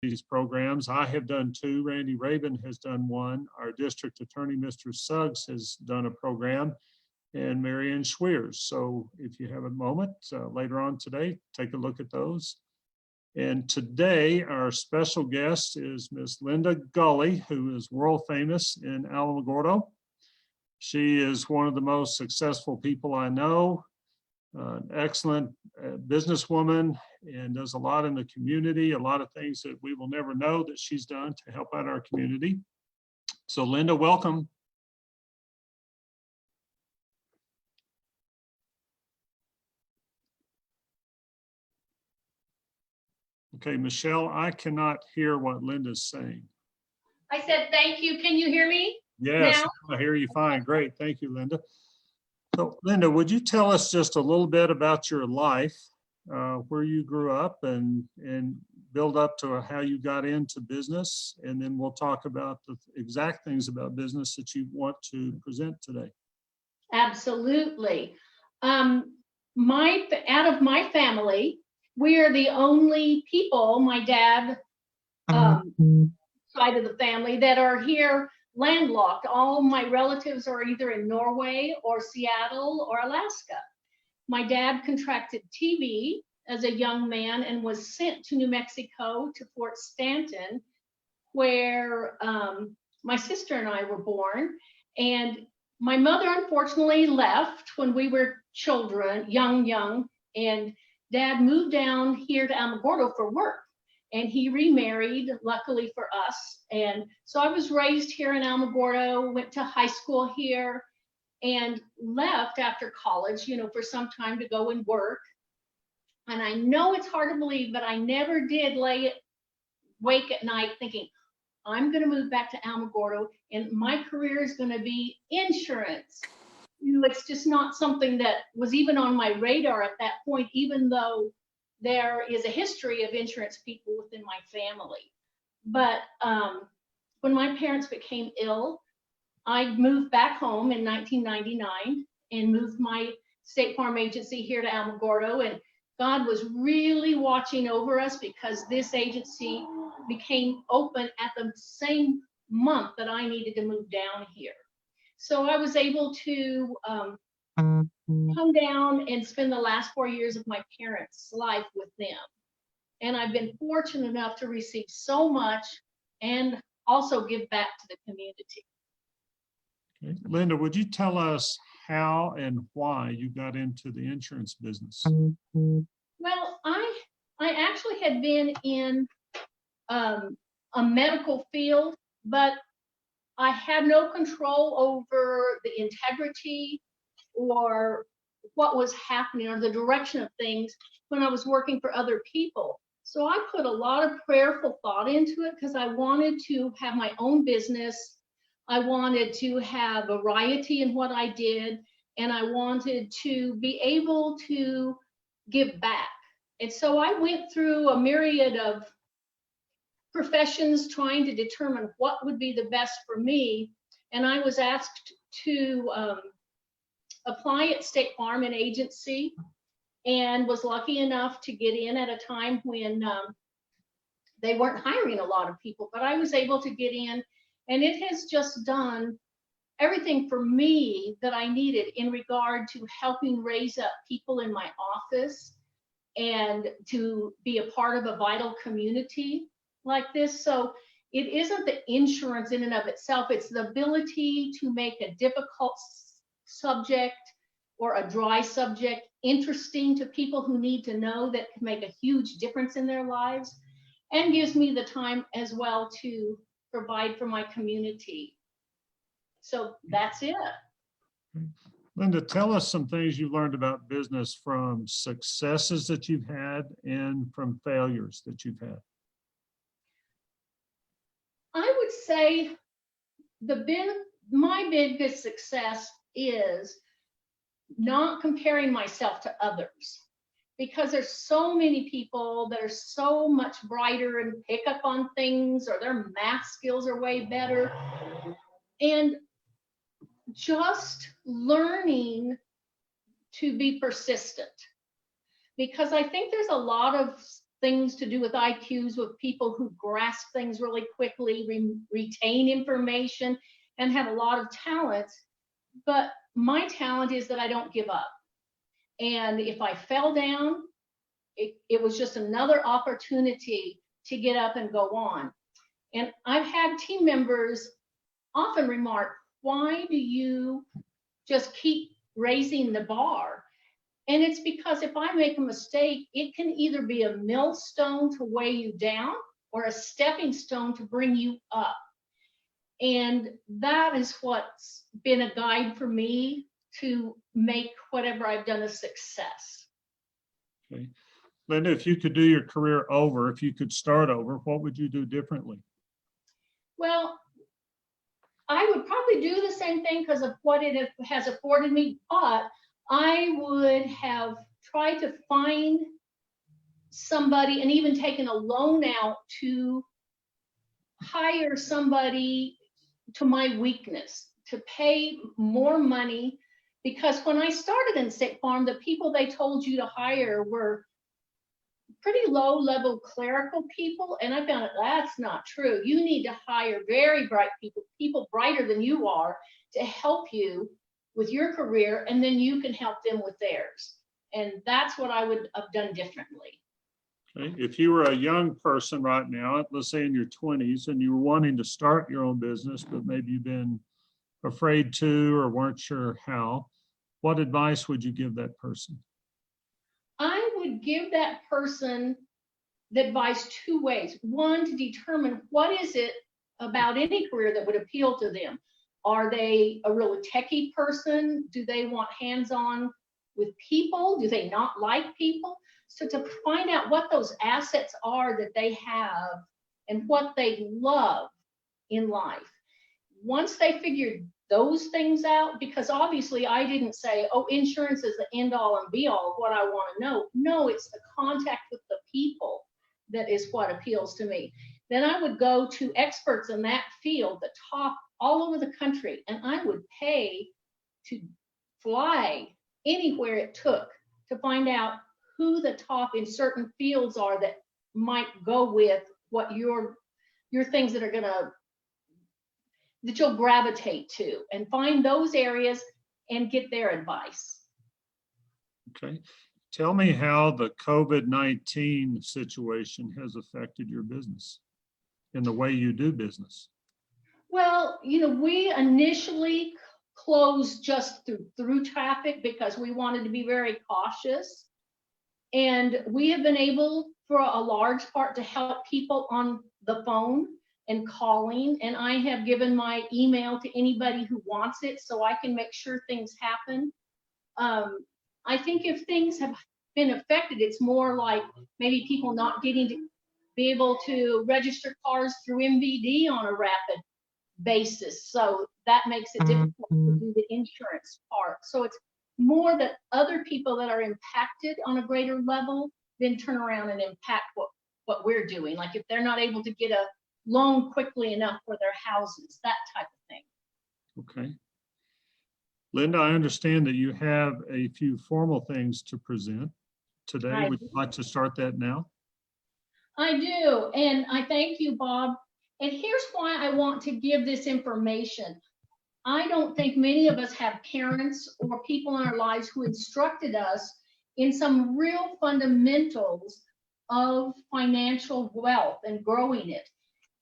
these programs. I have done 2. Randy Rabin has done 1. Our district attorney, Mr. Suggs, has done a program, and Marianne Schweers. So if you have a moment later on today, take a look at those. And today, our special guest is Miss Linda Gulley, who is world famous in Alamogordo. She is one of the most successful people I know, an excellent businesswoman, and does a lot in the community, a lot of things that we will never know that she's done to help out our community. So Linda, welcome. Okay, Michelle, I cannot hear what Linda's saying. I said, thank you. Can you hear me? Yes, now? I hear you fine. Great. Thank you, Linda. So Linda, would you tell us just a little bit about your life, where you grew up, and build up to how you got into business, and then we'll talk about the exact things about business that you want to present today. Absolutely. Out of my family, we are the only people, my dad side of the family, that are here landlocked. All my relatives are either in Norway or Seattle or Alaska. My dad contracted TB as a young man and was sent to New Mexico to Fort Stanton, where my sister and I were born. And my mother unfortunately left when we were children, young, and Dad moved down here to Alamogordo for work, and he remarried, luckily for us. And so I was raised here in Alamogordo, went to high school here, and left after college, for some time to go and work. And I know it's hard to believe, but I never did wake at night thinking, I'm going to move back to Alamogordo and my career is going to be insurance. It's just not something that was even on my radar at that point, even though there is a history of insurance people within my family. But when my parents became ill, I moved back home in 1999 and moved my State Farm agency here to Alamogordo. And God was really watching over us because this agency became open at the same month that I needed to move down here. So I was able to come down and spend the last 4 years of my parents' life with them. And I've been fortunate enough to receive so much and also give back to the community. Okay. Linda, would you tell us how and why you got into the insurance business? Well, I actually had been in a medical field, but I had no control over the integrity or what was happening or the direction of things when I was working for other people. So I put a lot of prayerful thought into it because I wanted to have my own business. I wanted to have variety in what I did, and I wanted to be able to give back. And so I went through a myriad of professions trying to determine what would be the best for me. And I was asked to apply at State Farm, an agency, and was lucky enough to get in at a time when they weren't hiring a lot of people, but I was able to get in, and it has just done everything for me that I needed in regard to helping raise up people in my office and to be a part of a vital community like this. So it isn't the insurance in and of itself, it's the ability to make a difficult subject or a dry subject interesting to people who need to know, that can make a huge difference in their lives, and gives me the time as well to provide for my community. So that's it. Linda, tell us some things you learned about business from successes that you've had and from failures that you've had. I would say my biggest success is not comparing myself to others, because there's so many people that are so much brighter and pick up on things, or their math skills are way better. And just learning to be persistent, because I think there's a lot of things to do with IQs, with people who grasp things really quickly, retain information, and have a lot of talents. But my talent is that I don't give up. And if I fell down, it was just another opportunity to get up and go on. And I've had team members often remark, why do you just keep raising the bar? And it's because if I make a mistake, it can either be a millstone to weigh you down or a stepping stone to bring you up. And that is what's been a guide for me to make whatever I've done a success. Okay. Linda, if you could do your career over, if you could start over, what would you do differently? Well, I would probably do the same thing because of what it has afforded me, but I would have tried to find somebody and even taken a loan out to hire somebody to my weakness, to pay more money, because when I started in State Farm, the people they told you to hire were pretty low-level clerical people, and I found that's not true. You need to hire very bright people, people brighter than you are, to help you with your career, and then you can help them with theirs. And that's what I would have done differently. Okay. If you were a young person right now, let's say in your 20s, and you were wanting to start your own business, but maybe you've been afraid to or weren't sure how, what advice would you give that person? I would give that person the advice two ways. One, to determine what is it about any career that would appeal to them. Are they a really techie person? Do they want hands-on with people? Do they not like people? So to find out what those assets are that they have and what they love in life. Once they figured those things out, because obviously I didn't say, oh, insurance is the end all and be all of what I want to know. No, it's the contact with the people that is what appeals to me. Then I would go to experts in that field, the top all over the country, and I would pay to fly anywhere it took to find out who the top in certain fields are that might go with what your things that are gonna, that you'll gravitate to, and find those areas and get their advice. Okay. Tell me how the COVID-19 situation has affected your business and the way you do business. Well, you know, we initially closed just through traffic because we wanted to be very cautious. And we have been able, for a large part, to help people on the phone and calling. And I have given my email to anybody who wants it so I can make sure things happen. I think if things have been affected, it's more like maybe people not getting to be able to register cars through MVD on a rapid basis. So that makes it difficult to do the insurance part. So it's more that other people that are impacted on a greater level then turn around and impact what we're doing. Like if they're not able to get a loan quickly enough for their houses, that type of thing. Okay. Linda, I understand that you have a few formal things to present today. Would you like to start that now? I do, and I thank you, Bob. And here's why I want to give this information. I don't think many of us have parents or people in our lives who instructed us in some real fundamentals of financial wealth and growing it.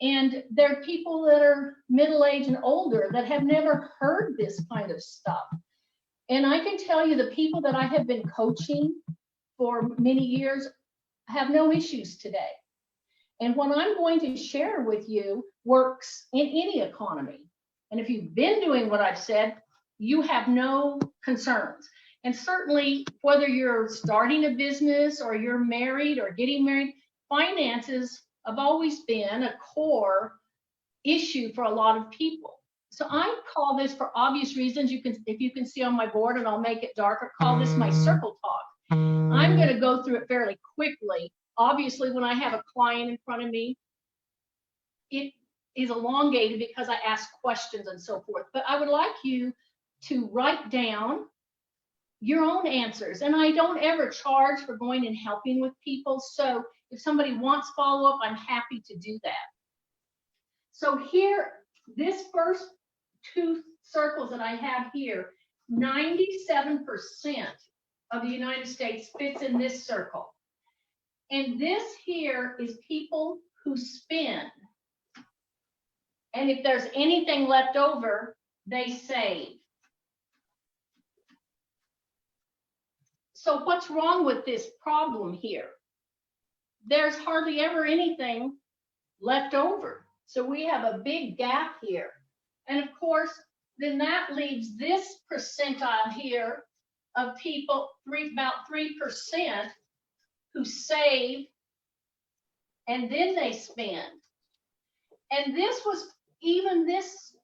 And there are people that are middle-aged and older that have never heard this kind of stuff. And I can tell you the people that I have been coaching for many years have no issues today. And what I'm going to share with you works in any economy. And if you've been doing what I've said, you have no concerns. And certainly, whether you're starting a business or you're married or getting married, finances have always been a core issue for a lot of people. So I call this, for obvious reasons, if you can see on my board, and I'll make it darker, call this my circle talk. I'm going to go through it fairly quickly. Obviously, when I have a client in front of me, it is elongated because I ask questions and so forth. But I would like you to write down your own answers. And I don't ever charge for going and helping with people. So If somebody wants follow-up, I'm happy to do that. So here, this first two circles that I have here, 97% of the United States fits in this circle. And this here is people who spend. And if there's anything left over, they save. So what's wrong with this problem here? There's hardly ever anything left over. So we have a big gap here. And of course, then that leaves this percentile here of people, about 3% who save and then they spend. And this was, even this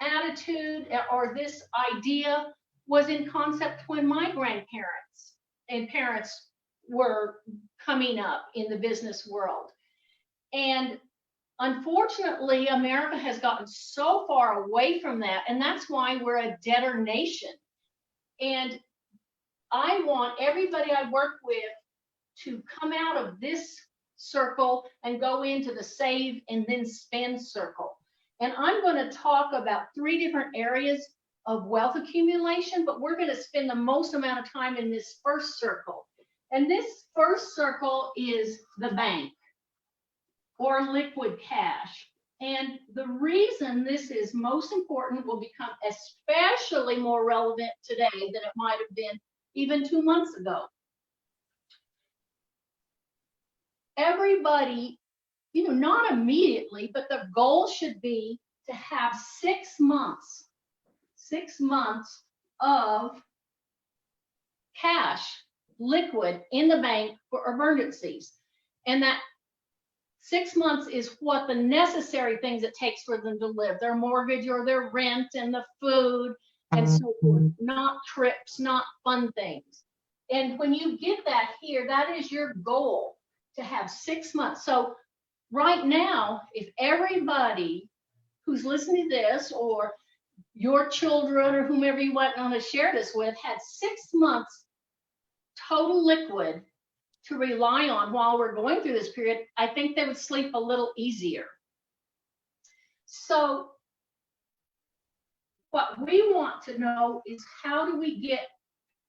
attitude or this idea was in concept when my grandparents and parents were coming up in the business world. And unfortunately, America has gotten so far away from that, and that's why we're a debtor nation. And I want everybody I work with to come out of this circle and go into the save and then spend circle. And I'm going to talk about 3 different areas of wealth accumulation, but we're going to spend the most amount of time in this first circle. And this first circle is the bank or liquid cash. And the reason this is most important will become especially more relevant today than it might have been even 2 months ago. Everybody, not immediately, but the goal should be to have 6 months of cash, liquid in the bank for emergencies. And that 6 months is what the necessary things it takes for them to live, their mortgage or their rent and the food and so forth, not trips, not fun things. And when you get that here, that is your goal, to have 6 months. So right now, if everybody who's listening to this or your children or whomever you want to share this with had 6 months total liquid to rely on while we're going through this period, I think they would sleep a little easier. So what we want to know is, how do we get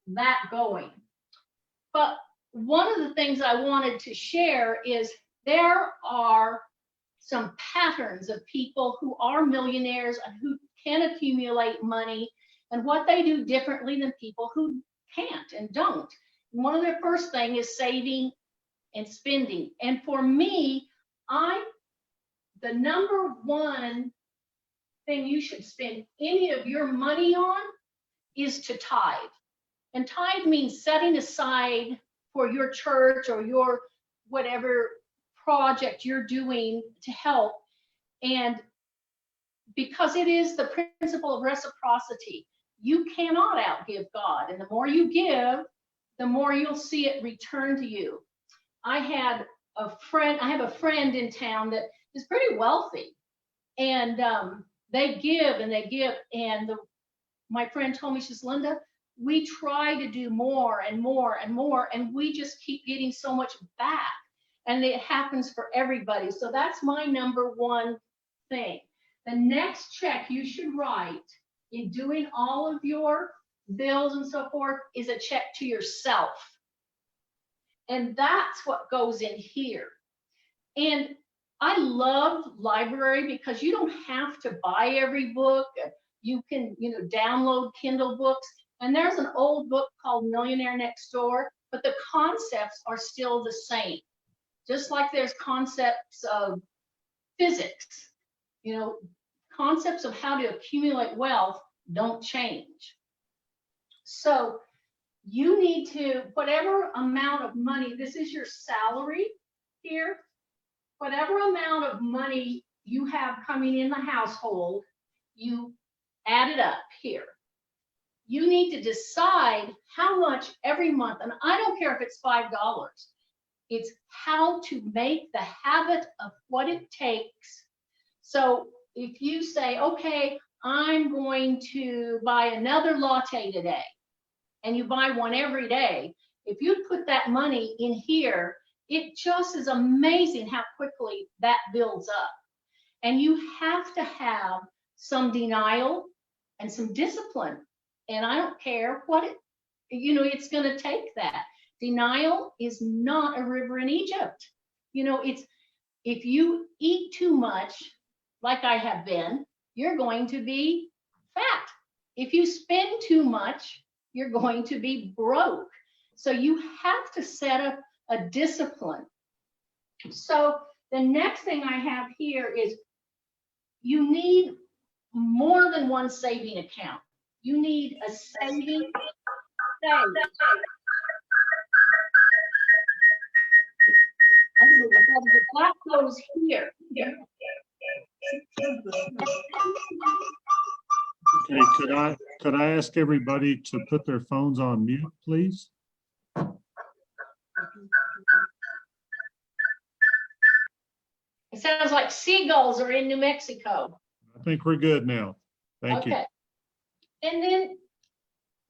that going? But one of the things I wanted to share is there are some patterns of people who are millionaires and who can accumulate money and what they do differently than people who can't and don't. And one of their first thing is saving and spending. And for me, the number one thing you should spend any of your money on is to tithe. And tithe means setting aside for your church or your whatever project you're doing to help. And because it is the principle of reciprocity, you cannot outgive God. And the more you give, the more you'll see it return to you. I have a friend in town that is pretty wealthy, and they give and they give. And my friend told me, she says, Linda, we try to do more and more and more, and we just keep getting so much back. And it happens for everybody. So that's my number one thing. The next check you should write in doing all of your bills and so forth is a check to yourself. And that's what goes in here. And I love library because you don't have to buy every book. You can, download Kindle books. And there's an old book called Millionaire Next Door, but the concepts are still the same. Just like there's concepts of physics, concepts of how to accumulate wealth don't change. So you need to, whatever amount of money, this is your salary here, whatever amount of money you have coming in the household, you add it up here. You need to decide how much every month, and I don't care if it's $5, it's how to make the habit of what it takes. So if you say, okay, I'm going to buy another latte today, and you buy one every day, if you put that money in here, It just is amazing how quickly that builds up. And you have to have some denial and some discipline. And I don't care what it's going to take that. Denial is not a river in Egypt. It's, if you eat too much, like I have been, you're going to be fat. If you spend too much, you're going to be broke. So you have to set up a discipline. So the next thing I have here is you need more than one saving account. You need a saving. That goes here. Okay, could I ask everybody to put their phones on mute, please? It sounds like seagulls are in New Mexico. I think we're good now. Thank you. Okay. And then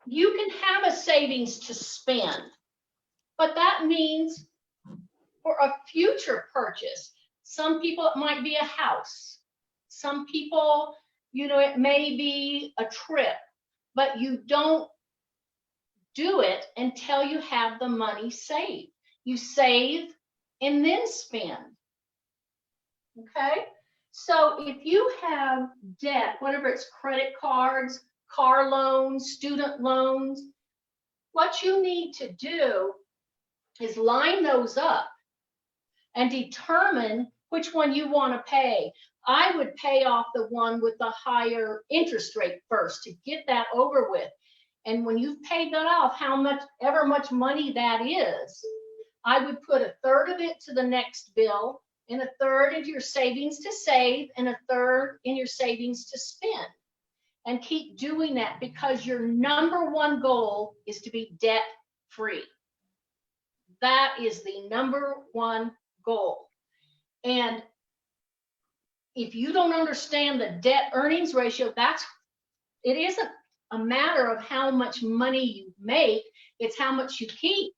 you can have a savings to spend, but that means for a future purchase. Some people, it might be a house. Some people, it may be a trip, but you don't do it until you have the money saved. You save and then spend. Okay? So if you have debt, whatever it's credit cards, car loans, student loans, what you need to do is line those up and determine which one you want to pay. I would pay off the one with the higher interest rate first to get that over with. And when you've paid that off, however much money that is, I would put a third of it to the next bill, and a third into your savings to save, and a third in your savings to spend. And keep doing that, because your number one goal is to be debt free. That is the number one goal. And if you don't understand the debt earnings ratio, it isn't a matter of how much money you make, it's how much you keep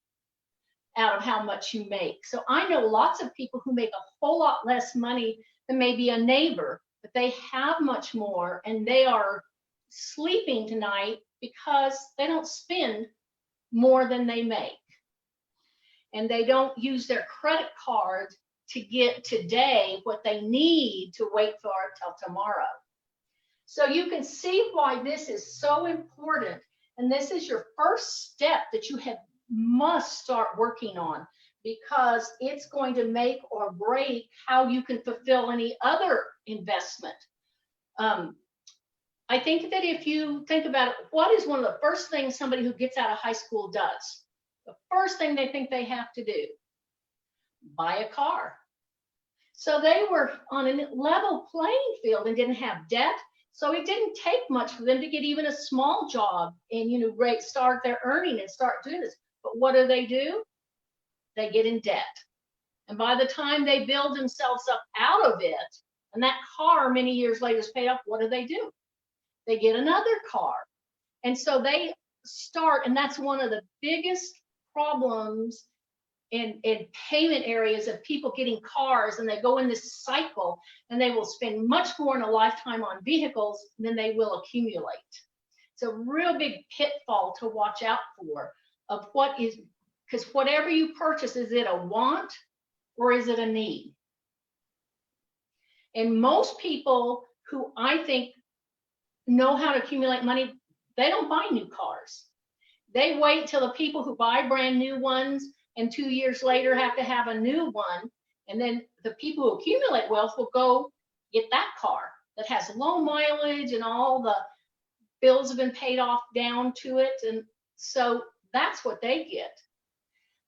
out of how much you make. So I know lots of people who make a whole lot less money than maybe a neighbor, but they have much more, and they are sleeping tonight because they don't spend more than they make. And they don't use their credit card to get today what they need to wait for till tomorrow. So you can see why this is so important. And this is your first step that you must start working on, because it's going to make or break how you can fulfill any other investment. I think that if you think about it, what is one of the first things somebody who gets out of high school does? The first thing they think they have to do, buy a car. So they were on a level playing field and didn't have debt. So it didn't take much for them to get even a small job and, start their earning and start doing this. But what do? They get in debt. And by the time they build themselves up out of it, and that car many years later is paid off, what do? They get another car. And so they start, and that's one of the biggest problems in payment areas of people getting cars, and they go in this cycle, and they will spend much more in a lifetime on vehicles than they will accumulate. It's a real big pitfall to watch out for, of what is, because whatever you purchase, is it a want or is it a need? And most people who I think know how to accumulate money, they don't buy new cars. They wait till the people who buy brand new ones and 2 years later have to have a new one. And then the people who accumulate wealth will go get that car that has low mileage and all the bills have been paid off down to it. And so that's what they get.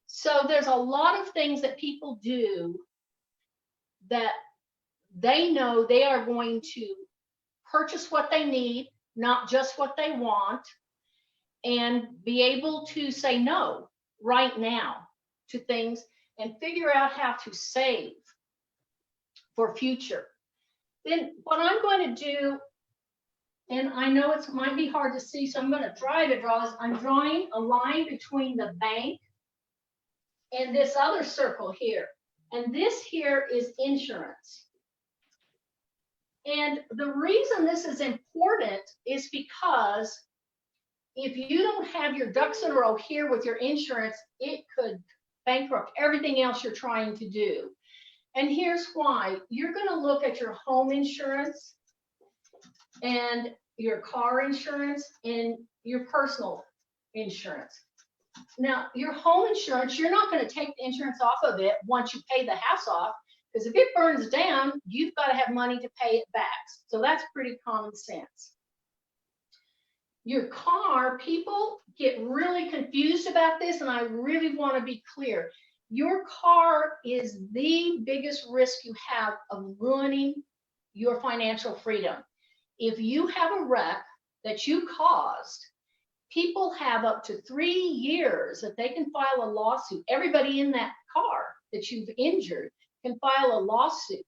So there's a lot of things that people do that they know they are going to purchase what they need, not just what they want, and be able to say no right now to things and figure out how to save for future. Then what I'm going to do, and I know it might be hard to see, so I'm going to try to draw this. I'm drawing a line between the bank and this other circle here. And this here is insurance. And the reason this is important is because if you don't have your ducks in a row here with your insurance, it could bankrupt everything else you're trying to do. And here's why. You're going to look at your home insurance and your car insurance and your personal insurance. Now, your home insurance, you're not going to take the insurance off of it once you pay the house off, because if it burns down, you've got to have money to pay it back. So that's pretty common sense. Your car, people get really confused about this, and I really want to be clear. Your car is the biggest risk you have of ruining your financial freedom. If you have a wreck that you caused, people have up to 3 years that they can file a lawsuit. Everybody in that car that you've injured can file a lawsuit,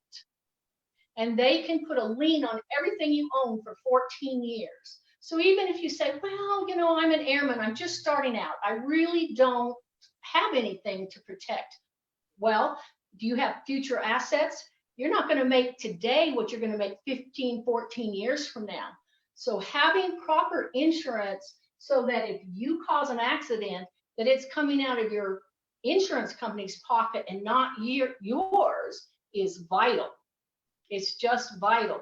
and they can put a lien on everything you own for 14 years. So even if you say, well, you know, I'm an airman, I'm just starting out, I really don't have anything to protect. Well, do you have future assets? You're not going to make today what you're going to make 15, 14 years from now. So having proper insurance so that if you cause an accident, that it's coming out of your insurance company's pocket and not yours is vital. It's just vital.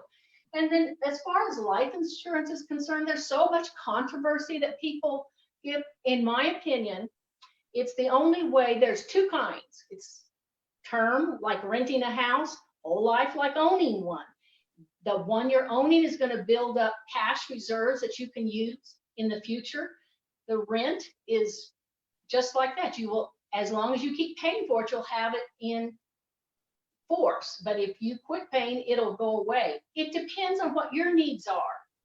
And then as far as life insurance is concerned, there's so much controversy that people give. In my opinion, it's the only way. There's two kinds. It's term, like renting a house, whole life, like owning one. The one you're owning is going to build up cash reserves that you can use in the future. The rent is just like that. You will, as long as you keep paying for it, you'll have it in force. But if you quit paying, it'll go away. It depends on what your needs are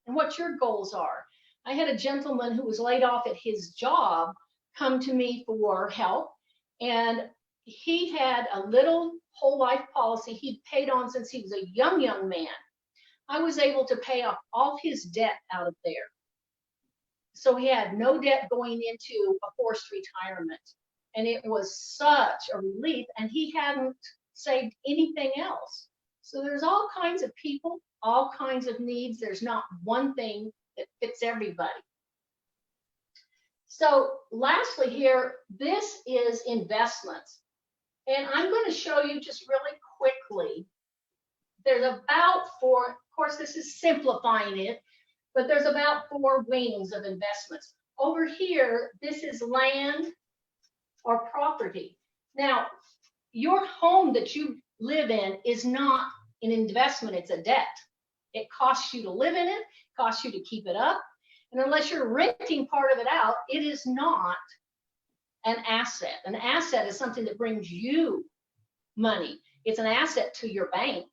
and what your goals are. I had a gentleman who was laid off at his job come to me for help, and he had a little whole life policy he'd paid on since he was a young man. I was able to pay off all his debt out of there. So he had no debt going into a forced retirement. And it was such a relief, and he hadn't saved anything else. So there's all kinds of people, all kinds of needs. There's not one thing that fits everybody. So lastly here, this is investments. And I'm going to show you just really quickly. There's about 4, of course, this is simplifying it, but there's about 4 wings of investments. Over here, this is land or property. Now, your home that you live in is not an investment, it's a debt. It costs you to live in it, costs you to keep it up. And unless you're renting part of it out, it is not an asset. An asset is something that brings you money. It's an asset to your bank.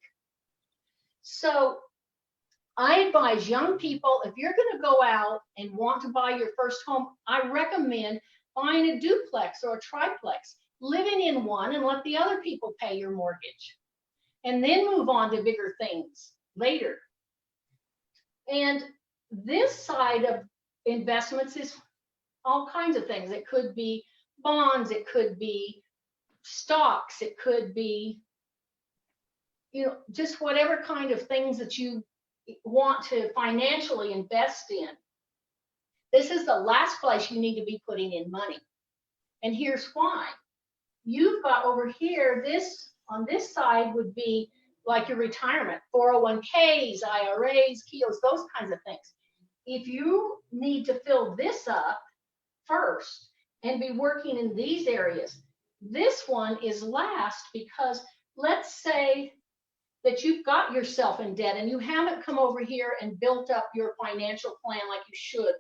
So I advise young people, if you're going to go out and want to buy your first home, I recommend buying a duplex or a triplex, living in one, and let the other people pay your mortgage, and then move on to bigger things later. And this side of investments is all kinds of things. It could be bonds, it could be stocks, it could be, you know, just whatever kind of things that you want to financially invest in. This is the last place you need to be putting in money. And here's why. You've got over here, this on this side would be like your retirement, 401ks, IRAs, KEOs, those kinds of things. If you need to fill this up first and be working in these areas, this one is last, because let's say that you've got yourself in debt and you haven't come over here and built up your financial plan like you should,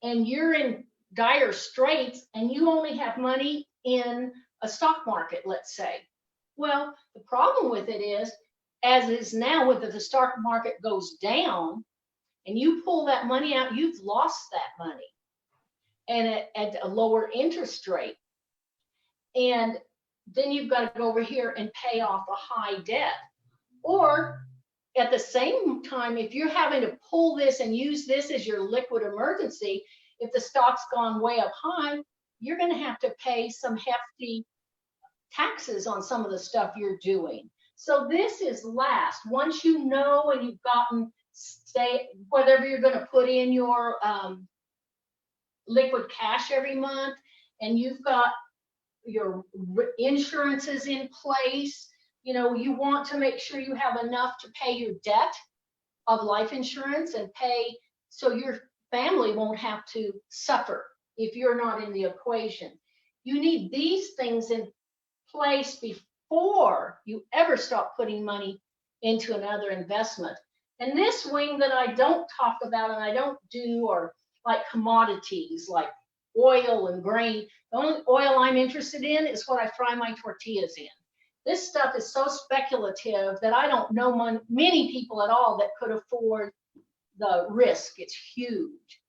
and you're in dire straits and you only have money in a stock market, let's say. Well, the problem with it is, as is now, if the stock market goes down and you pull that money out, you've lost that money, and at a lower interest rate. And then you've got to go over here and pay off a high debt. Or at the same time, if you're having to pull this and use this as your liquid emergency, if the stock's gone way up high, you're going to have to pay some hefty taxes on some of the stuff you're doing. So this is last. Once you know and you've gotten, say, whatever you're going to put in your liquid cash every month, and you've got your insurances in place, you know, you want to make sure you have enough to pay your debt of life insurance and pay so your family won't have to suffer if you're not in the equation. You need these things in place before you ever start putting money into another investment. And this wing that I don't talk about and I don't do are like commodities like oil and grain. The only oil I'm interested in is what I fry my tortillas in. This stuff is so speculative that I don't know many people at all that could afford the risk. It's huge.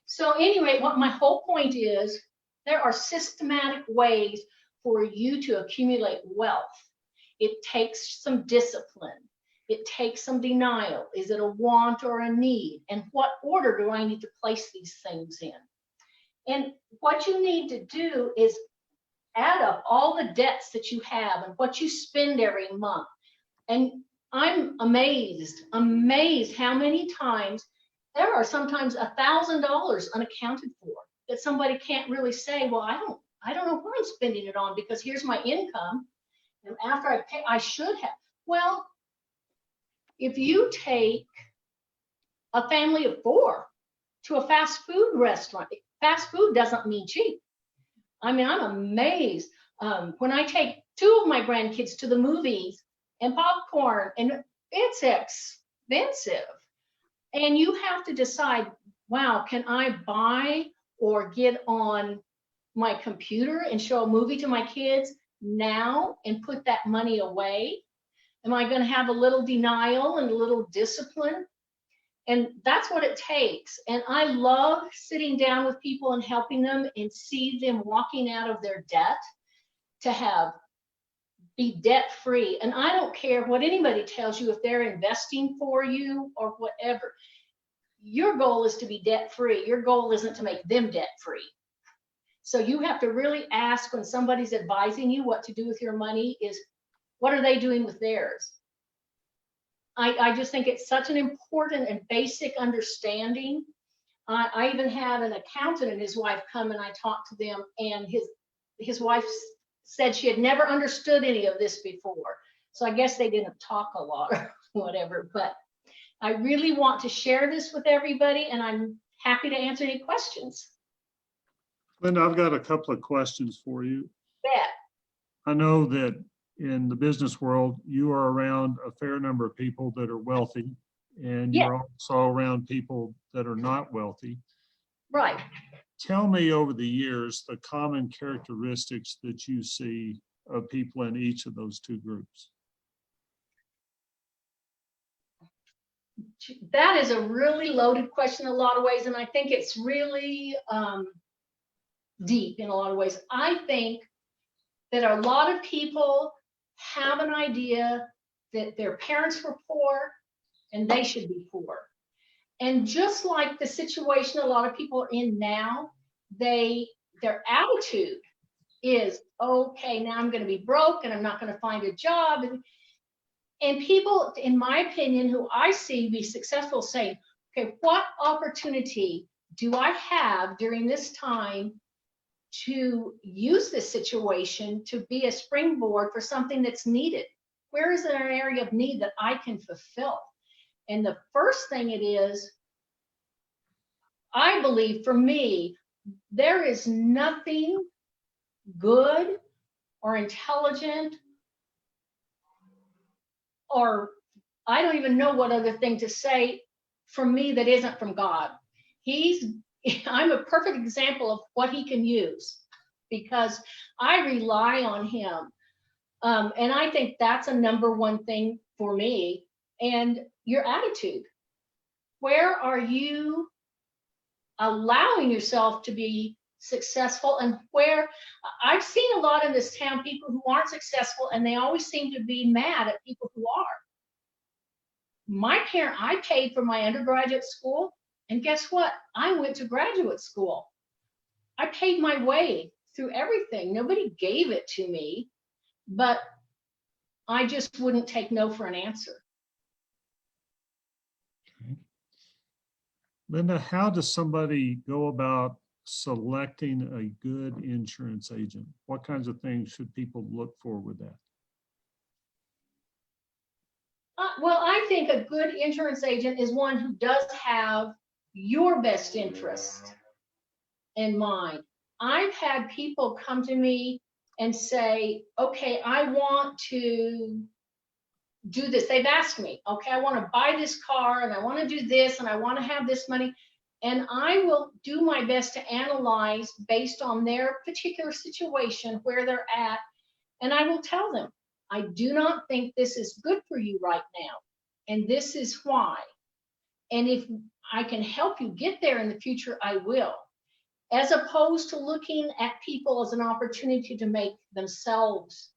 So anyway, what my whole point is, there are systematic ways for you to accumulate wealth. It takes some discipline. It takes some denial. Is it a want or a need? And what order do I need to place these things in? And what you need to do is add up all the debts that you have and what you spend every month. And I'm amazed how many times there are sometimes $1,000 unaccounted for that somebody can't really say, well, I don't know what I'm spending it on because here's my income. And after I pay, I should have. Well, if you take a family of 4 to a fast food restaurant, fast food doesn't mean cheap. I mean, I'm amazed when I take 2 of my grandkids to the movies and popcorn, and it's expensive. And you have to decide, wow, can I buy or get on my computer and show a movie to my kids now and put that money away? Am I going to have a little denial and a little discipline? And that's what it takes. And I love sitting down with people and helping them and see them walking out of their debt to be debt free. And I don't care what anybody tells you if they're investing for you or whatever. Your goal is to be debt free. Your goal isn't to make them debt free. So you have to really ask when somebody's advising you what to do with your money is, what are they doing with theirs? I just think it's such an important and basic understanding. I even had an accountant and his wife come and I talked to them, and his wife said she had never understood any of this before. So I guess they didn't talk a lot or whatever, but I really want to share this with everybody, and I'm happy to answer any questions. Linda, I've got a couple of questions for you. Bet. I know that in the business world, you are around a fair number of people that are wealthy, and Yeah. you're also around people that are not wealthy. Right. Tell me over the years the common characteristics that you see of people in each of those 2 groups. That is a really loaded question in a lot of ways, and I think it's really deep in a lot of ways. I think that a lot of people have an idea that their parents were poor and they should be poor. And just like the situation a lot of people are in now, their attitude is, okay, now I'm going to be broke and I'm not going to find a job. And people, in my opinion, who I see be successful say, okay, what opportunity do I have during this time to use this situation to be a springboard for something that's needed? Where is there an area of need that I can fulfill? And the first thing it is, I believe for me, there is nothing good or intelligent, or I don't even know what other thing to say for me that isn't from God. I'm a perfect example of what he can use because I rely on him. And I think that's a number one thing for me. And your attitude. Where are you allowing yourself to be successful, and where I've seen a lot in this town, people who aren't successful and they always seem to be mad at people who are. I paid for my undergraduate school, and guess what? I went to graduate school. I paid my way through everything. Nobody gave it to me, but I just wouldn't take no for an answer. Okay. Linda, how does somebody go about selecting a good insurance agent? What kinds of things should people look for with that? Well, I think a good insurance agent is one who does have your best interest in mind. I've had people come to me and say, okay, I want to do this. They've asked me, okay, I want to buy this car and I want to do this and I want to have this money. And I will do my best to analyze based on their particular situation, where they're at. And I will tell them, I do not think this is good for you right now. And this is why. And if I can help you get there in the future, I will. As opposed to looking at people as an opportunity to make themselves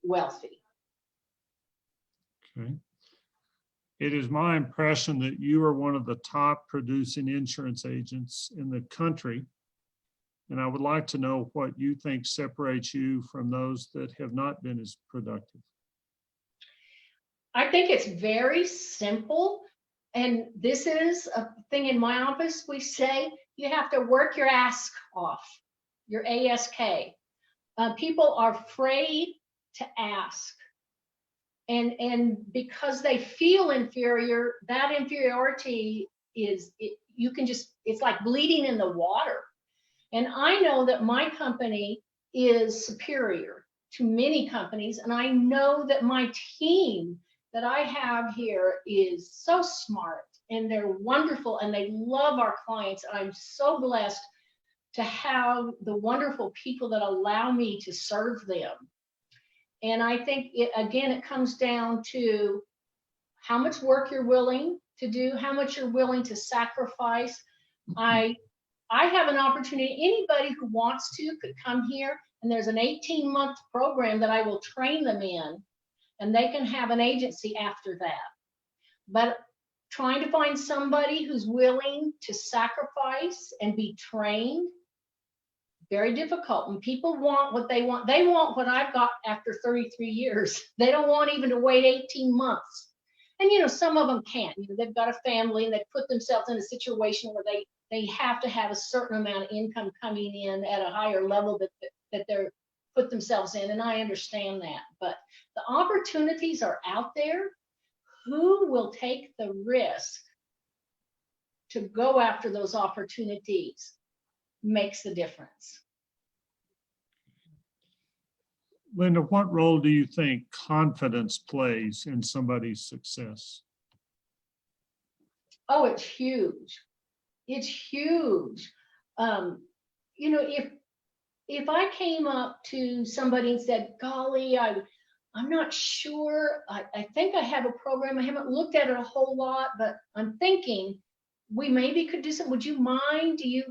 wealthy. Okay. It is my impression that you are one of the top producing insurance agents in the country. And I would like to know what you think separates you from those that have not been as productive. I think it's very simple. And this is a thing in my office. We say you have to work your ass off, your ASK. People are afraid to ask. And because they feel inferior, that inferiority is, you can just, it's like bleeding in the water. And I know that my company is superior to many companies. And I know that my team that I have here is so smart and they're wonderful and they love our clients. I'm so blessed to have the wonderful people that allow me to serve them. And I think it comes down to how much work you're willing to do, how much you're willing to sacrifice. I have an opportunity. Anybody who wants to could come here, and there's an 18-month program that I will train them in, and they can have an agency after that. But trying to find somebody who's willing to sacrifice and be trained, very difficult. When people want what they want what I've got after 33 years. They don't want even to wait 18 months. And you know, some of them can't. You know, they've got a family and they put themselves in a situation where they have to have a certain amount of income coming in at a higher level that they're put themselves in. And I understand that. But the opportunities are out there. Who will take the risk to go after those opportunities makes the difference. Linda, what role do you think confidence plays in somebody's success? Oh, it's huge. It's huge. You know, if I came up to somebody and said, golly, I'm not sure, I think I have a program, I haven't looked at it a whole lot, but I'm thinking we maybe could do something. Would you mind? Do you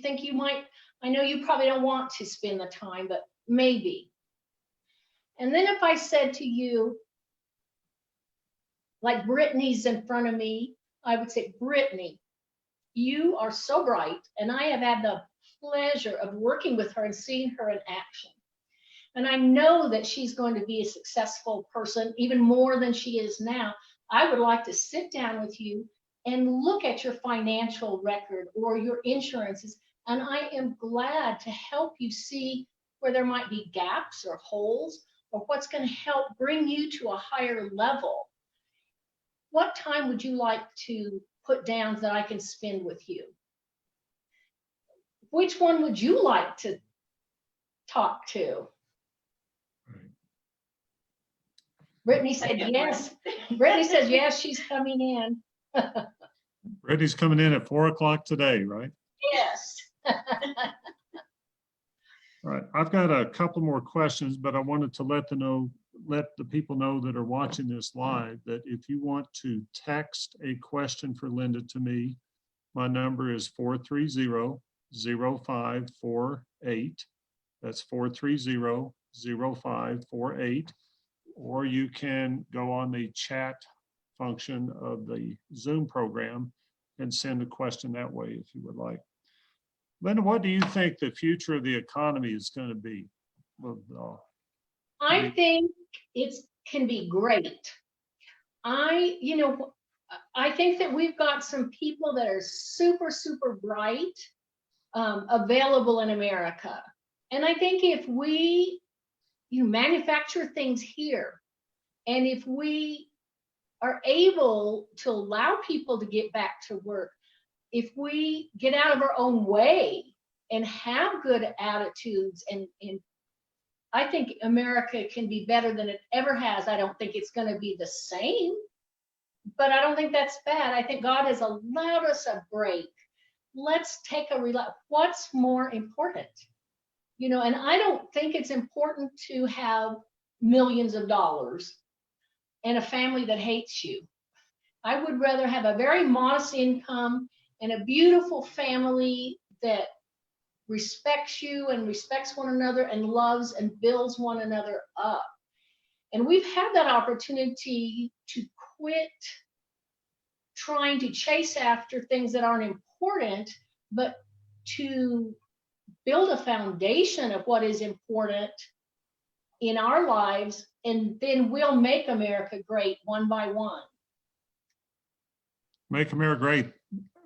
think you might? I know you probably don't want to spend the time, but maybe. And then if I said to you, like Brittany's in front of me, I would say, Brittany, you are so bright, and I have had the pleasure of working with her and seeing her in action. And I know that she's going to be a successful person, even more than she is now. I would like to sit down with you and look at your financial record or your insurances. And I am glad to help you see where there might be gaps or holes or what's going to help bring you to a higher level. What time would you like to put down that I can spend with you? Which one would you like to talk to? Brittany said yes. Brittany says yes, she's coming in. Brittany's coming in at 4 o'clock today, right? Yes. All right, I've got a couple more questions, but I wanted to let the people know that are watching this live that if you want to text a question for Linda to me, my number is 430-0548. That's 430-0548. Or you can go on the chat function of the Zoom program and send a question that way if you would like. Linda, what do you think the future of the economy is going to be? Well, I think it can be great. I think that we've got some people that are super, super bright, available in America. And I think if we manufacture things here, and if we are able to allow people to get back to work, if we get out of our own way and have good attitudes, and I think America can be better than it ever has. I don't think it's going to be the same, but I don't think that's bad. I think God has allowed us a break. Let's take what's more important? And I don't think it's important to have millions of dollars and a family that hates you. I would rather have a very modest income and a beautiful family that respects you and respects one another and loves and builds one another up. And we've had that opportunity to quit trying to chase after things that aren't important, but to build a foundation of what is important in our lives, and then we'll make America great one by one. Make America great.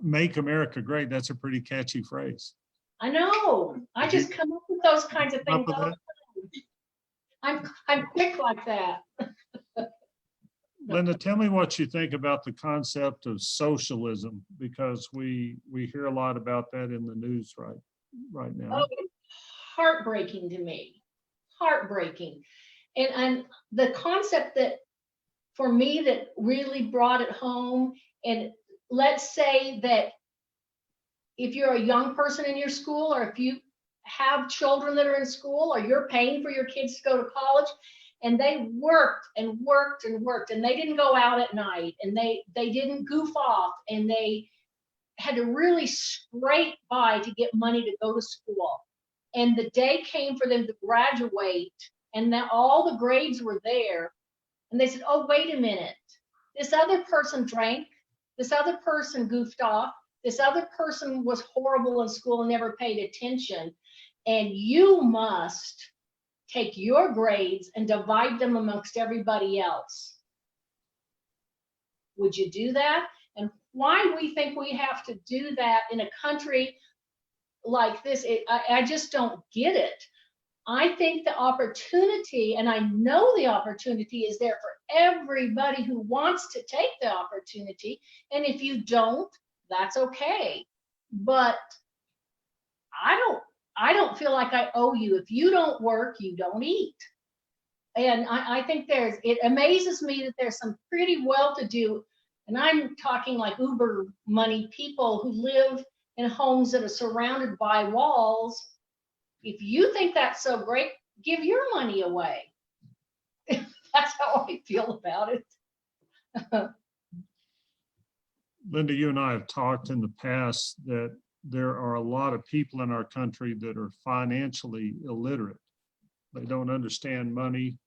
Make America great. That's a pretty catchy phrase. I know. I just come up with those kinds of things all the time. I'm quick like that. Linda, tell me what you think about the concept of socialism, because we hear a lot about that in the news right now. Oh, it's heartbreaking to me. Heartbreaking. And the concept that for me that really brought it home, and let's say that if you're a young person in your school, or if you have children that are in school, or you're paying for your kids to go to college, and they worked and worked and worked, and they didn't go out at night, and they didn't goof off, and they had to really scrape by to get money to go to school. And the day came for them to graduate, and now all the grades were there. And they said, oh, wait a minute. This other person drank. This other person goofed off. This other person was horrible in school and never paid attention. And you must take your grades and divide them amongst everybody else. Would you do that? And why we think we have to do that in a country like this, I just don't get it. I think the opportunity, and I know the opportunity is there for everybody who wants to take the opportunity. And if you don't, that's okay. But I don't feel like I owe you. If you don't work, you don't eat. And I think it amazes me that there's some pretty well-to-do, and I'm talking like uber money people who live in homes that are surrounded by walls. If you think that's so great, give your money away. That's how I feel about it. Linda, you and I have talked in the past that there are a lot of people in our country that are financially illiterate. They don't understand money.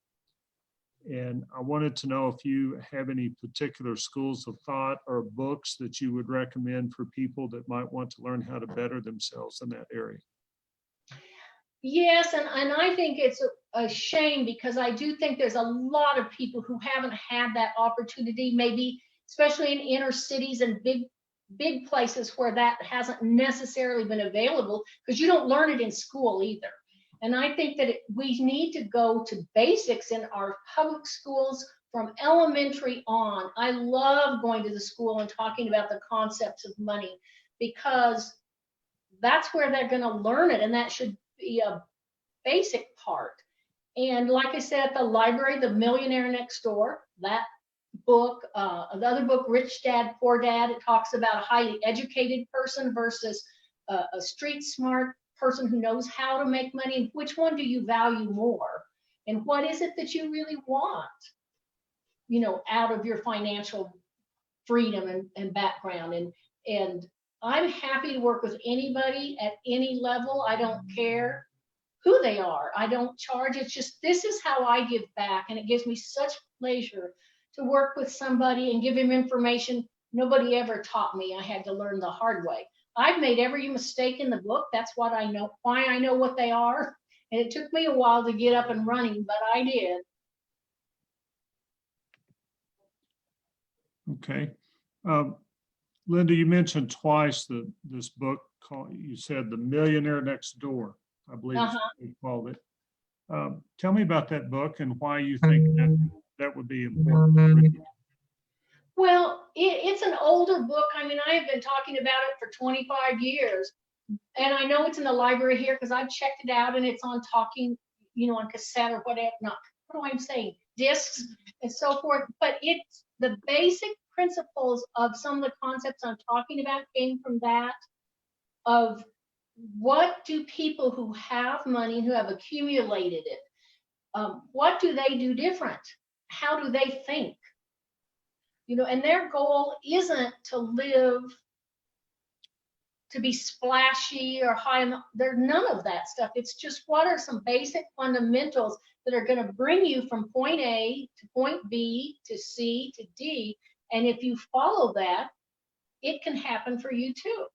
And I wanted to know if you have any particular schools of thought or books that you would recommend for people that might want to learn how to better themselves in that area. Yes, and I think it's a shame, because I do think there's a lot of people who haven't had that opportunity, maybe especially in inner cities and big places where that hasn't necessarily been available, because you don't learn it in school either. And I think that we need to go to basics in our public schools from elementary on. I love going to the school and talking about the concepts of money, because that's where they're going to learn it, and that should be a basic part. And like I said, at the library, The Millionaire Next Door, that book, the other book, Rich Dad, Poor Dad, it talks about a highly educated person versus a street smart person who knows how to make money. And which one do you value more? And what is it that you really want, out of your financial freedom and background? And I'm happy to work with anybody at any level. I don't care who they are. I don't charge. It's just, this is how I give back. And it gives me such pleasure to work with somebody and give him information nobody ever taught me. I had to learn the hard way. I've made every mistake in the book. That's what I know, why I know what they are. And it took me a while to get up and running, but I did. Okay. Linda, you mentioned twice that this book called, you said The Millionaire Next Door, I believe is what you called it. Tell me about that book and why you think that would be important to read. Well, it's an older book. I mean, I have been talking about it for 25 years. And I know it's in the library here because I've checked it out and it's on talking, on cassette or whatever, not, what am I saying? Discs and so forth. But it's the basic principles of some of the concepts I'm talking about came from that, of what do people who have money, who have accumulated it, what do they do different? How do they think? And their goal isn't to live, to be splashy or high. There's none of that stuff. It's just what are some basic fundamentals that are going to bring you from point A to point B to C to D. And if you follow that, it can happen for you too.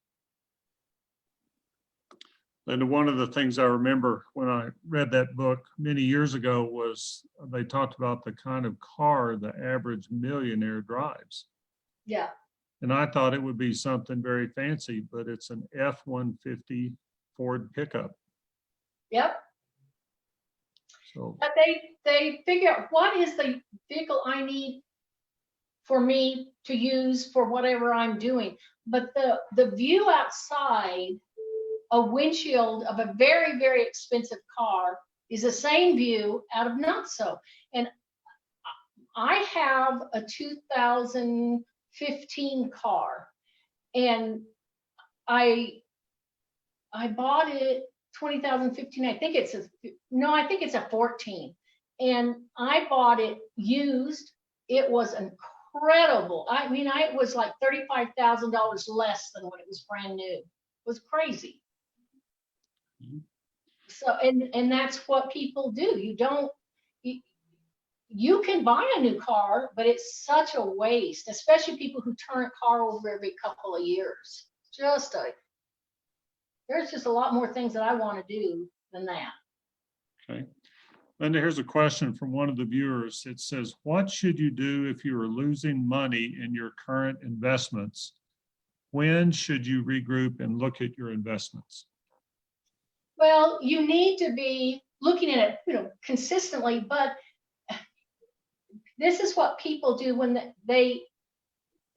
And one of the things I remember when I read that book many years ago was they talked about the kind of car the average millionaire drives. Yeah. And I thought it would be something very fancy, but it's an F-150 Ford pickup. Yep. So, but they figure out what is the vehicle I need for me to use for whatever I'm doing. But the view outside a windshield of a very, very expensive car is the same view out of not so. And I have a 2015 car, and I bought it 2015. I think it's a 14. And I bought it used. It was incredible. I mean, it was like $35,000 less than when it was brand new. It was crazy. So, and that's what people do. You can buy a new car, but it's such a waste, especially people who turn a car over every couple of years. There's just a lot more things that I want to do than that. Okay. Linda, here's a question from one of the viewers. It says, what should you do if you are losing money in your current investments? When should you regroup and look at your investments? Well, you need to be looking at it, consistently, but this is what people do when they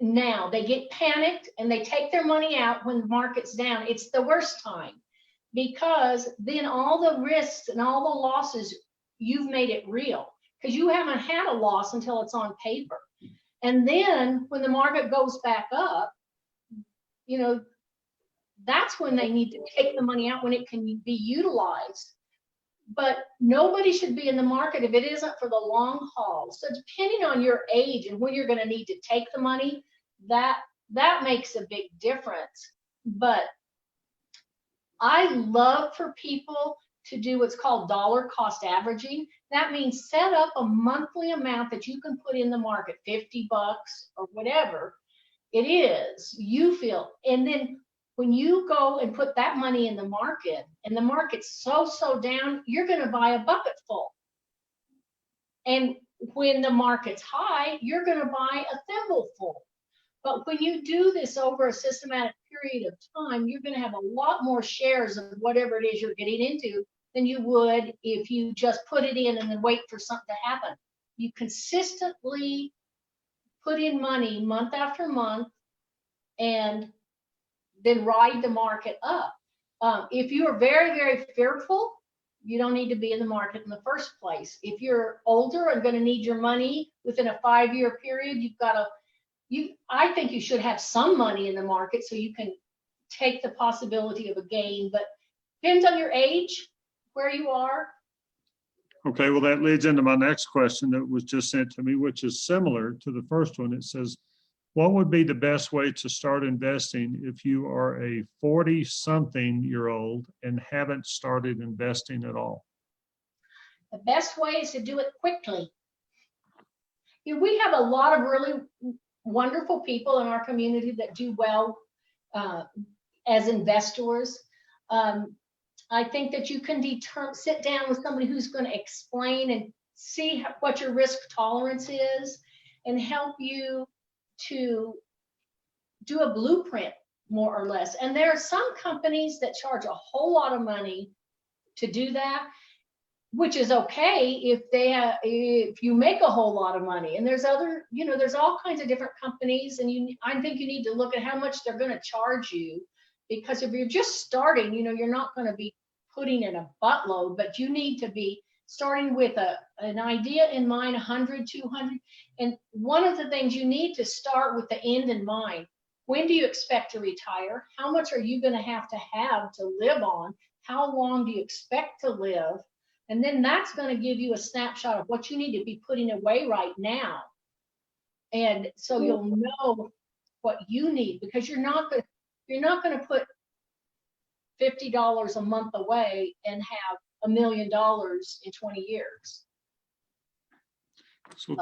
get panicked and they take their money out when the market's down. It's the worst time, because then all the risks and all the losses, you've made it real, because you haven't had a loss until it's on paper. And then when the market goes back up, that's when they need to take the money out, when it can be utilized. But nobody should be in the market if it isn't for the long haul. So depending on your age and when you're going to need to take the money, that makes a big difference. But I love for people to do what's called dollar cost averaging. That means set up a monthly amount that you can put in the market, $50 or whatever it is you feel. And then when you go and put that money in the market and the market's so down, you're going to buy a bucket full. And when the market's high, you're going to buy a thimble full. But when you do this over a systematic period of time, you're going to have a lot more shares of whatever it is you're getting into than you would if you just put it in and then wait for something to happen. You consistently put in money month after month and then ride the market up. If you are very, very fearful, you don't need to be in the market in the first place. If you're older and going to need your money within a 5-year period, I think you should have some money in the market so you can take the possibility of a gain, but depends on your age, where you are. Okay, well, that leads into my next question that was just sent to me, which is similar to the first one. It says, what would be the best way to start investing if you are a 40-something-year-old and haven't started investing at all? The best way is to do it quickly. We have a lot of really wonderful people in our community that do well as investors. I think that you can sit down with somebody who's going to explain and see what your risk tolerance is and help you to do a blueprint, more or less. And there are some companies that charge a whole lot of money to do that, which is okay if you make a whole lot of money. And there's other, there's all kinds of different companies, and I think you need to look at how much they're going to charge you, because if you're just starting, you're not going to be putting in a buttload, but you need to be starting with an idea in mind, 100, 200. And one of the things, you need to start with the end in mind. When do you expect to retire? How much are you going to have to live on? How long do you expect to live? And then that's going to give you a snapshot of what you need to be putting away right now. And so you'll know what you need, because you're not going to put $50 a month away and have $1 million in 20 years. So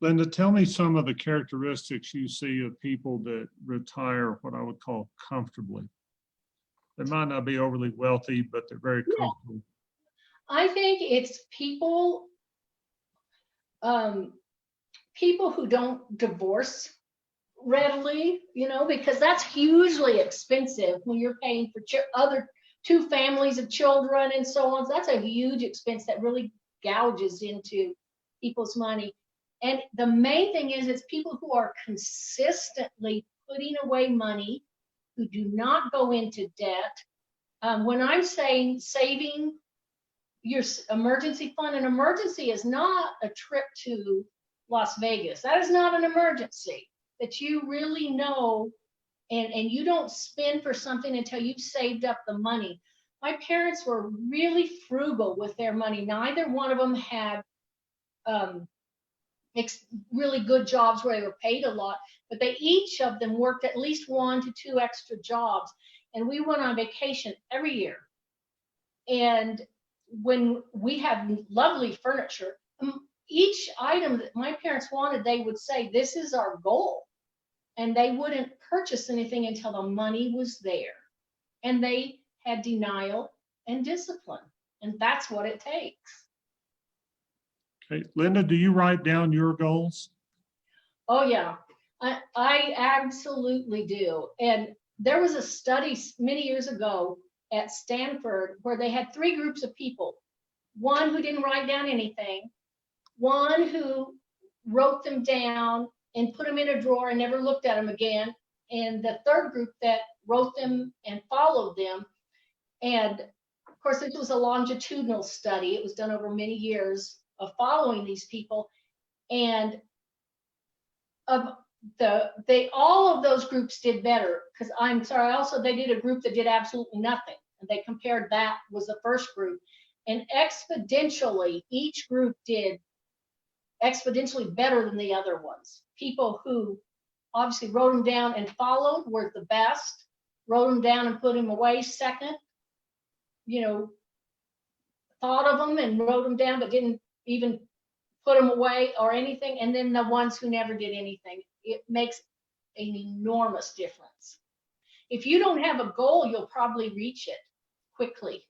Linda, tell me some of the characteristics you see of people that retire what I would call comfortably. They might not be overly wealthy, but they're very comfortable. I think it's people who don't divorce readily, because that's hugely expensive when you're paying for other 2 families of children and so on. So that's a huge expense that really gouges into people's money. And the main thing is, it's people who are consistently putting away money, who do not go into debt. When I'm saying saving your emergency fund, an emergency is not a trip to Las Vegas. That is not an emergency that you really know, and you don't spend for something until you've saved up the money. My parents were really frugal with their money. Neither one of them had really good jobs where they were paid a lot, but each of them worked at least 1 to 2 extra jobs. And we went on vacation every year. And when we had lovely furniture, each item that my parents wanted, they would say, this is our goal. And they wouldn't purchase anything until the money was there. And they had denial and discipline. And that's what it takes. Okay, Linda, do you write down your goals? Oh, yeah, I absolutely do. And there was a study many years ago at Stanford where they had 3 groups of people. One who didn't write down anything, one who wrote them down and put them in a drawer and never looked at them again, and the third group that wrote them and followed them. And of course, this was a longitudinal study. It was done over many years of following these people. And all of those groups did better, because also they did a group that did absolutely nothing. And they compared that was the first group. And exponentially, each group did exponentially better than the other ones. People who obviously wrote them down and followed were the best, wrote them down and put them away second, thought of them and wrote them down but didn't even put them away or anything. And then the ones who never did anything. It makes an enormous difference. If you don't have a goal, you'll probably reach it quickly.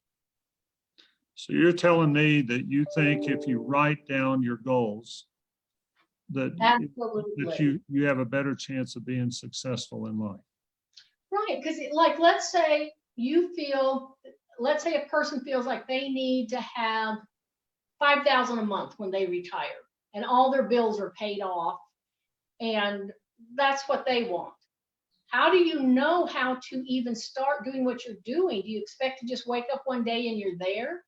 So you're telling me that you think if you write down your goals, that you have a better chance of being successful in life? Right, because let's say a person feels like they need to have $5,000 a month when they retire, and all their bills are paid off, and that's what they want. How do you know how to even start doing what you're doing? Do you expect to just wake up one day and you're there?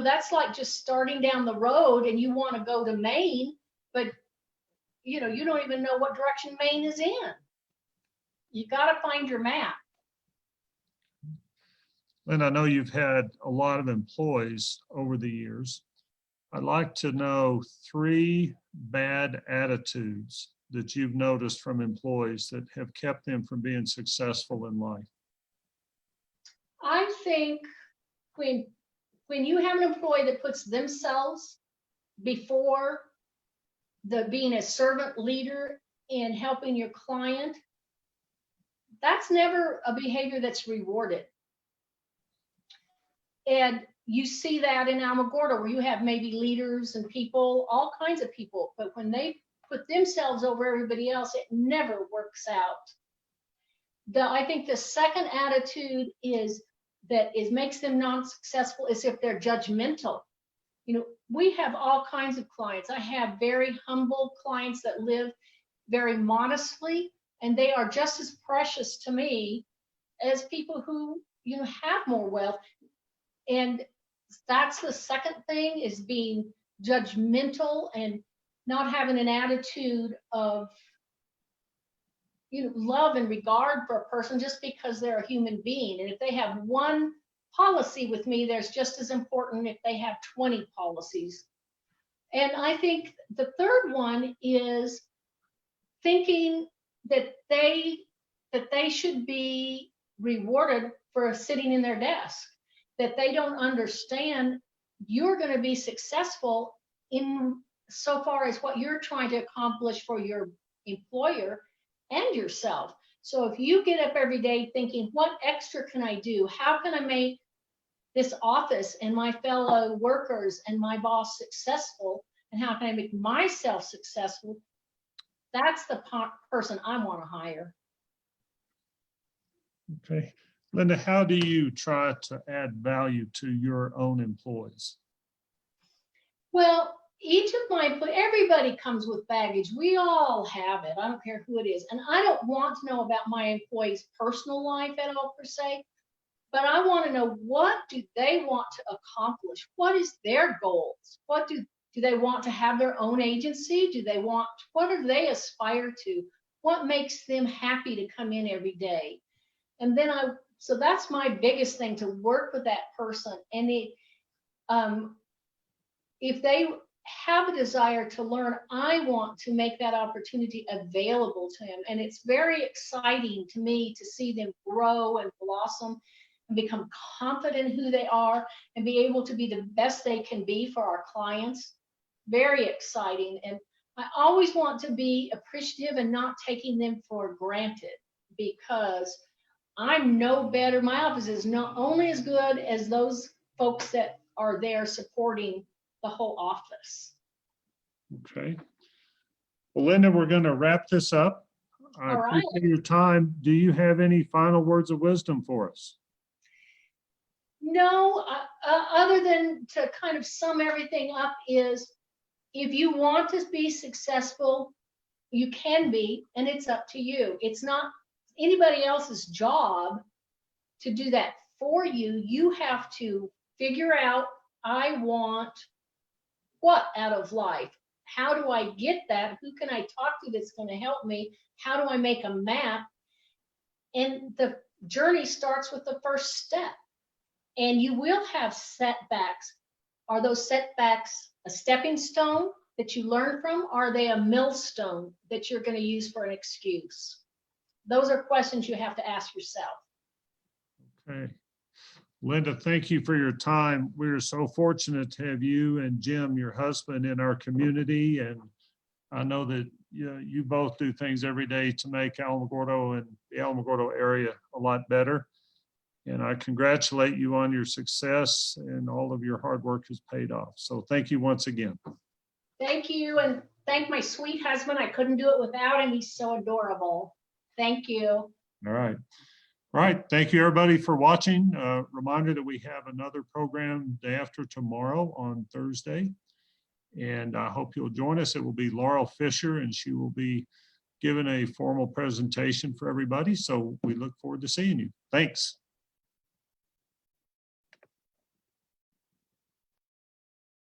That's like just starting down the road and you want to go to Maine, but you don't even know what direction Maine is in. You got to find your map. And I know you've had a lot of employees over the years. I'd like to know 3 bad attitudes that you've noticed from employees that have kept them from being successful in life. I think when you have an employee that puts themselves before being a servant leader in helping your client, that's never a behavior that's rewarded. And you see that in Alamogordo, where you have maybe leaders and people, all kinds of people, but when they put themselves over everybody else, it never works out. I think the second attitude is that makes them non-successful is if they're judgmental. You know, we have all kinds of clients. I have very humble clients that live very modestly, and they are just as precious to me as people who, you know, have more wealth. And that's the second thing, is being judgmental and not having an attitude of, you know, love and regard for a person just because they're a human being. And if they have one policy with me, there's just as important if they have 20 policies. And I think the third one is thinking that they should be rewarded for sitting in their desk, that they don't understand you're going to be successful in so far as what you're trying to accomplish for your employer and yourself. So if you get up every day thinking, what extra can I do? How can I make this office and my fellow workers and my boss successful? And how can I make myself successful? That's the person I want to hire. Okay. Linda, how do you try to add value to your own employees? Well, everybody comes with baggage. We all have it. I don't care who it is. And I don't want to know about my employees' personal life at all per se, but I want to know, what do they want to accomplish? What is their goals? What do they want to have their own agency? What do they aspire to? What makes them happy to come in every day? And then so that's my biggest thing, to work with that person. And if they have a desire to learn, I want to make that opportunity available to them. And it's very exciting to me to see them grow and blossom and become confident in who they are and be able to be the best they can be for our clients. Very exciting. And I always want to be appreciative and not taking them for granted, because I'm no better. My office is not only as good as those folks that are there supporting the whole office. Okay. Well, Linda, we're going to wrap this up. I appreciate your time. Do you have any final words of wisdom for us? No, other than to kind of sum everything up, is if you want to be successful, you can be, and it's up to you. It's not anybody else's job to do that for you. You have to figure out, I want what out of life? How do I get that? Who can I talk to that's going to help me? How do I make a map? And the journey starts with the first step. And you will have setbacks. Are those setbacks a stepping stone that you learn from? Or are they a millstone that you're going to use for an excuse? Those are questions you have to ask yourself. Okay. Linda, thank you for your time. We're so fortunate to have you and Jim, your husband, in our community. And I know that you both do things every day to make Alamogordo and the Alamogordo area a lot better. And I congratulate you on your success, and all of your hard work has paid off. So thank you once again. Thank you. And thank my sweet husband. I couldn't do it without him. He's so adorable. Thank you. All right. All right. Thank you, everybody, for watching. Reminder that we have another program day after tomorrow on Thursday. And I hope you'll join us. It will be Laurel Fisher, and she will be giving a formal presentation for everybody. So we look forward to seeing you. Thanks.